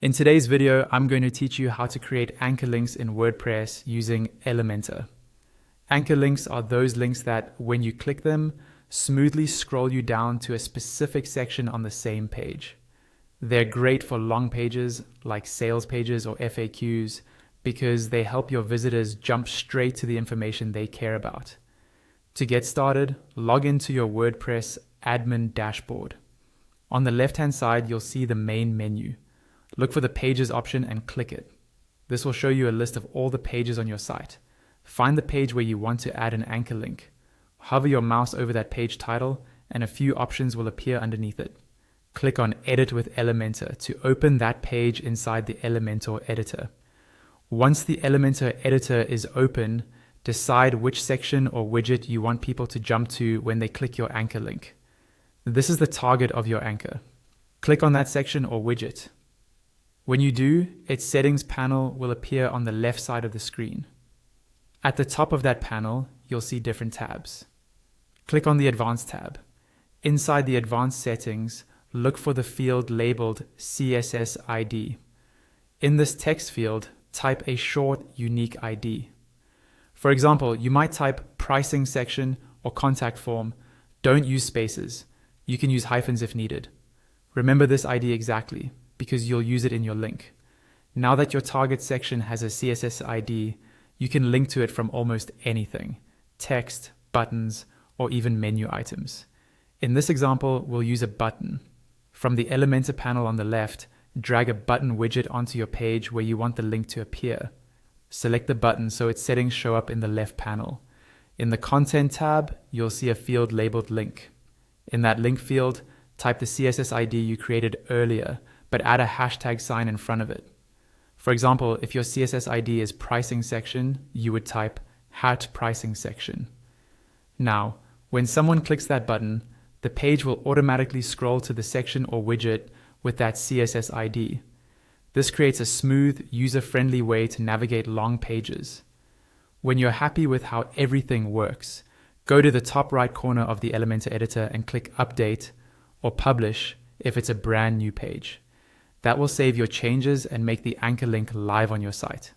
In today's video, I'm going to teach you how to create anchor links in WordPress using Elementor. Anchor links are those links that, when you click them, smoothly scroll you down to a specific section on the same page. They're great for long pages like sales pages or FAQs because they help your visitors jump straight to the information they care about. To get started, log into your WordPress admin dashboard. On the left-hand side, you'll see the main menu. Look for the Pages option and click it. This will show you a list of all the pages on your site. Find the page where you want to add an anchor link. Hover your mouse over that page title and a few options will appear underneath it. Click on Edit with Elementor to open that page inside the Elementor editor. Once the Elementor editor is open, decide which section or widget you want people to jump to when they click your anchor link. This is the target of your anchor. Click on that section or widget. When you do, its settings panel will appear on the left side of the screen. At the top of that panel, you'll see different tabs. Click on the Advanced tab. Inside the Advanced settings, look for the field labeled CSS ID. In this text field, type a short, unique ID. For example, you might type pricing section or contact form. Don't use spaces. You can use hyphens if needed. Remember this ID exactly, because you'll use it in your link. Now that your target section has a CSS ID, you can link to it from almost anything: text, buttons, or even menu items. In this example, we'll use a button. From the Elementor panel on the left, drag a button widget onto your page where you want the link to appear. Select the button so its settings show up in the left panel. In the Content tab, you'll see a field labeled Link. In that link field, type the CSS ID you created earlier, but add a hashtag sign in front of it. For example, if your CSS ID is pricing section, you would type #pricing section. Now, when someone clicks that button, the page will automatically scroll to the section or widget with that CSS ID. This creates a smooth, user-friendly way to navigate long pages. When you're happy with how everything works, go to the top right corner of the Elementor editor and click Update or Publish if it's a brand new page. That will save your changes and make the anchor link live on your site.